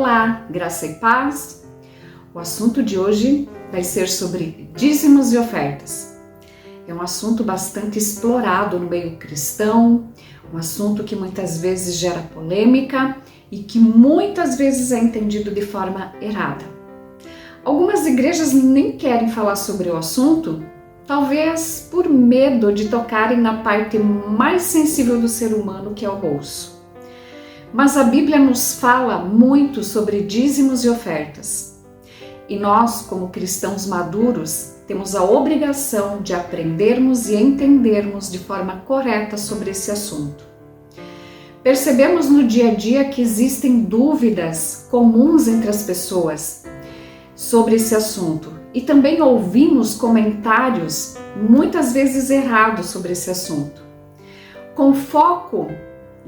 Olá, graça e paz. O assunto de hoje vai ser sobre dízimos e ofertas. É um assunto bastante explorado no meio cristão, um assunto que muitas vezes gera polêmica e que muitas vezes é entendido de forma errada. Algumas igrejas nem querem falar sobre o assunto, talvez por medo de tocarem na parte mais sensível do ser humano, que é o bolso. Mas a Bíblia nos fala muito sobre dízimos e ofertas. E nós, como cristãos maduros, temos a obrigação de aprendermos e entendermos de forma correta sobre esse assunto. Percebemos no dia a dia que existem dúvidas comuns entre as pessoas sobre esse assunto e também ouvimos comentários muitas vezes errados sobre esse assunto. Com foco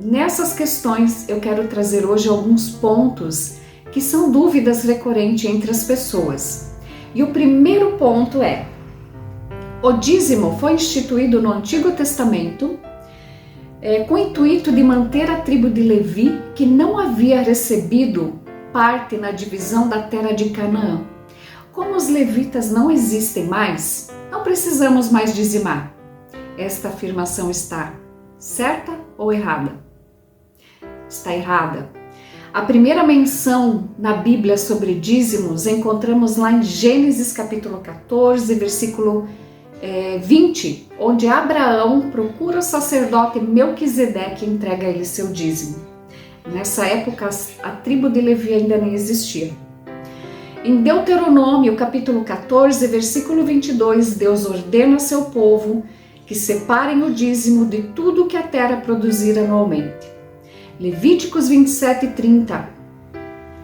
nessas questões, eu quero trazer hoje alguns pontos que são dúvidas recorrentes entre as pessoas. E o primeiro ponto é: o dízimo foi instituído no Antigo Testamento com o intuito de manter a tribo de Levi, que não havia recebido parte na divisão da terra de Canaã. Como os levitas não existem mais, não precisamos mais dizimar. Esta afirmação está certa ou errada? Está errada. A primeira menção na Bíblia sobre dízimos encontramos lá em Gênesis capítulo 14, versículo 20, onde Abraão procura o sacerdote Melquisedeque e entrega a ele seu dízimo. Nessa época, a tribo de Levi ainda nem existia. Em Deuteronômio capítulo 14, versículo 22, Deus ordena ao seu povo que separem o dízimo de tudo que a terra produzir anualmente. Levíticos 27 e 30.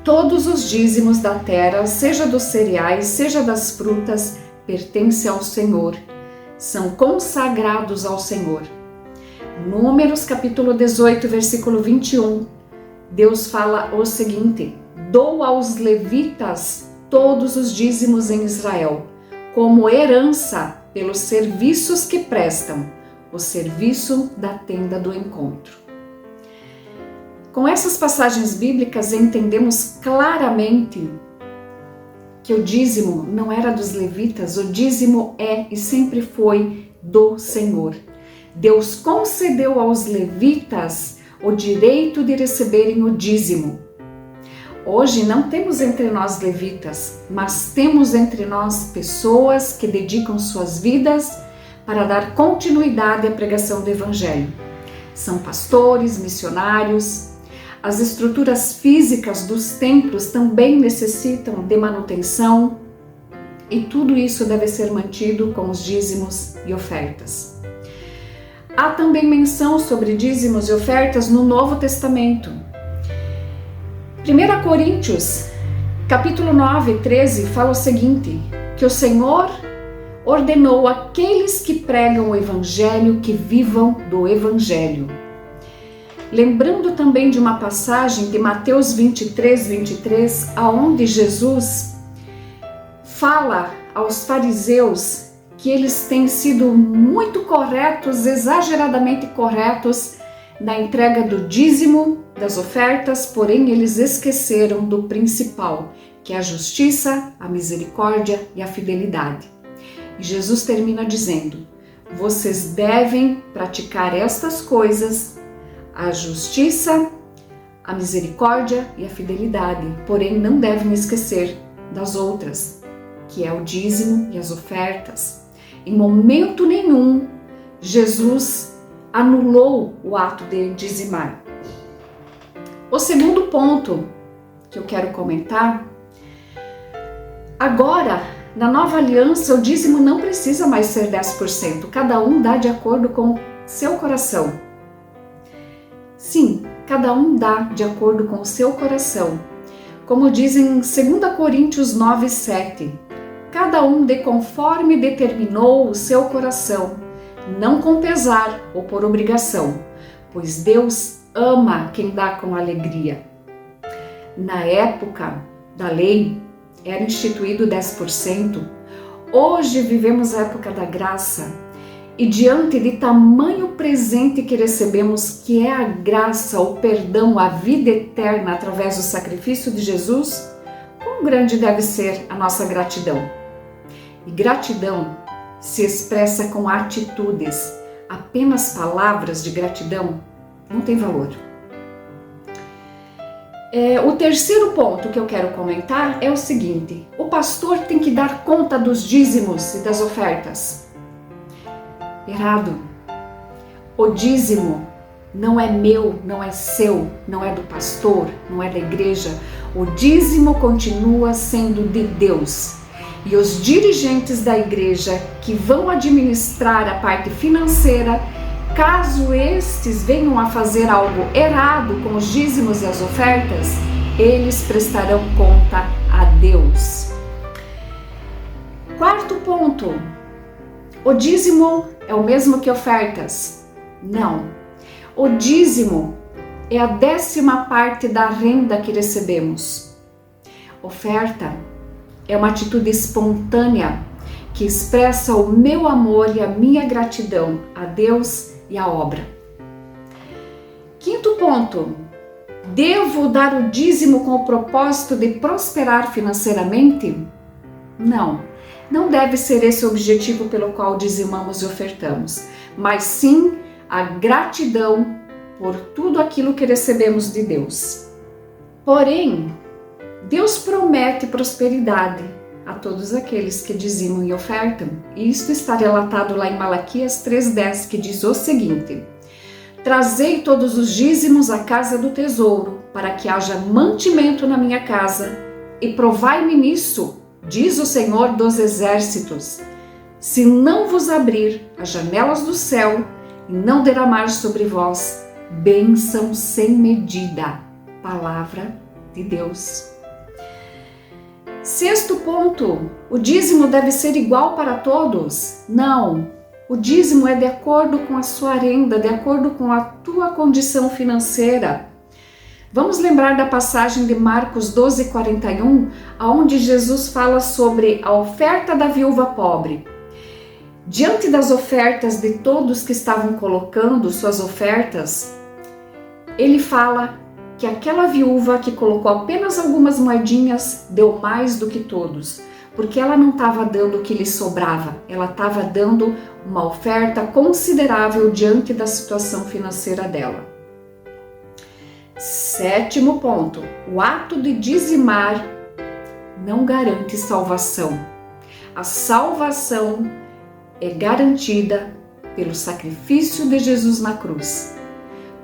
Todos os dízimos da terra, seja dos cereais, seja das frutas, pertencem ao Senhor. São consagrados ao Senhor. Números capítulo 18, versículo 21. Deus fala o seguinte: dou aos levitas todos os dízimos em Israel, como herança pelos serviços que prestam, o serviço da tenda do encontro. Com essas passagens bíblicas entendemos claramente que o dízimo não era dos levitas, o dízimo é e sempre foi do Senhor. Deus concedeu aos levitas o direito de receberem o dízimo. Hoje não temos entre nós levitas, mas temos entre nós pessoas que dedicam suas vidas para dar continuidade à pregação do Evangelho. São pastores, missionários. As estruturas físicas dos templos também necessitam de manutenção e tudo isso deve ser mantido com os dízimos e ofertas. Há também menção sobre dízimos e ofertas no Novo Testamento. 1 Coríntios, capítulo 9, 13, fala o seguinte: que o Senhor ordenou àqueles que pregam o Evangelho que vivam do Evangelho. Lembrando também de uma passagem de Mateus 23, 23, aonde Jesus fala aos fariseus que eles têm sido muito corretos, exageradamente corretos na entrega do dízimo, das ofertas, porém eles esqueceram do principal, que é a justiça, a misericórdia e a fidelidade. E Jesus termina dizendo: vocês devem praticar estas coisas, a justiça, a misericórdia e a fidelidade, porém não devem esquecer das outras, que é o dízimo e as ofertas. Em momento nenhum, Jesus anulou o ato de dizimar. O segundo ponto que eu quero comentar: agora, na nova aliança, o dízimo não precisa mais ser 10%, cada um dá de acordo com seu coração. Sim, cada um dá de acordo com o seu coração. Como diz em 2 Coríntios 9, 7, cada um dê conforme determinou o seu coração, não com pesar ou por obrigação, pois Deus ama quem dá com alegria. Na época da lei, era instituído 10%. Hoje vivemos a época da graça E diante de tamanho presente que recebemos, que é a graça, o perdão, a vida eterna através do sacrifício de Jesus, quão grande deve ser a nossa gratidão? E gratidão se expressa com atitudes. Apenas palavras de gratidão não tem valor. O terceiro ponto que eu quero comentar é o seguinte: o pastor tem que dar conta dos dízimos e das ofertas. Errado. O dízimo não é meu, não é seu, não é do pastor, não é da igreja. O dízimo continua sendo de Deus. E os dirigentes da igreja que vão administrar a parte financeira, caso estes venham a fazer algo errado com os dízimos e as ofertas, eles prestarão conta a Deus. Quarto ponto: o dízimo é o mesmo que ofertas? Não. O dízimo é a 10ª parte da renda que recebemos. Oferta é uma atitude espontânea que expressa o meu amor e a minha gratidão a Deus e à obra. Quinto ponto: devo dar o dízimo com o propósito de prosperar financeiramente? Não. Não deve ser esse o objetivo pelo qual dizimamos e ofertamos, mas sim a gratidão por tudo aquilo que recebemos de Deus. Porém, Deus promete prosperidade a todos aqueles que dizimam e ofertam. E isto está relatado lá em Malaquias 3:10, que diz o seguinte: trazei todos os dízimos à casa do tesouro, para que haja mantimento na minha casa, e provai-me nisso, diz o Senhor dos Exércitos, se não vos abrir as janelas do céu e não derramar sobre vós bênção sem medida. Palavra de Deus. Sexto ponto: o dízimo deve ser igual para todos? Não. O dízimo é de acordo com a sua renda, de acordo com a tua condição financeira. Vamos lembrar da passagem de Marcos 12:41, onde Jesus fala sobre a oferta da viúva pobre. Diante das ofertas de todos que estavam colocando suas ofertas, ele fala que aquela viúva que colocou apenas algumas moedinhas deu mais do que todos, porque ela não estava dando o que lhe sobrava, ela estava dando uma oferta considerável diante da situação financeira dela. Sétimo ponto: o ato de dizimar não garante salvação. A salvação é garantida pelo sacrifício de Jesus na cruz.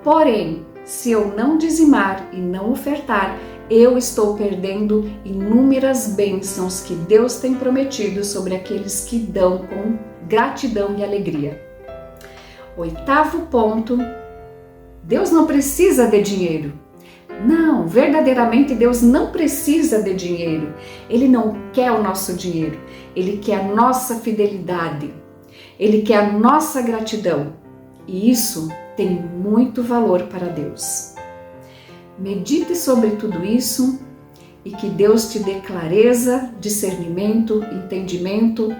Porém, se eu não dizimar e não ofertar, eu estou perdendo inúmeras bênçãos que Deus tem prometido sobre aqueles que dão com gratidão e alegria. Oitavo ponto: Deus não precisa de dinheiro. Não, verdadeiramente Deus não precisa de dinheiro. Ele não quer o nosso dinheiro. Ele quer a nossa fidelidade. Ele quer a nossa gratidão. E isso tem muito valor para Deus. Medite sobre tudo isso e que Deus te dê clareza, discernimento, entendimento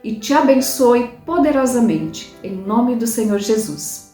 e te abençoe poderosamente. Em nome do Senhor Jesus.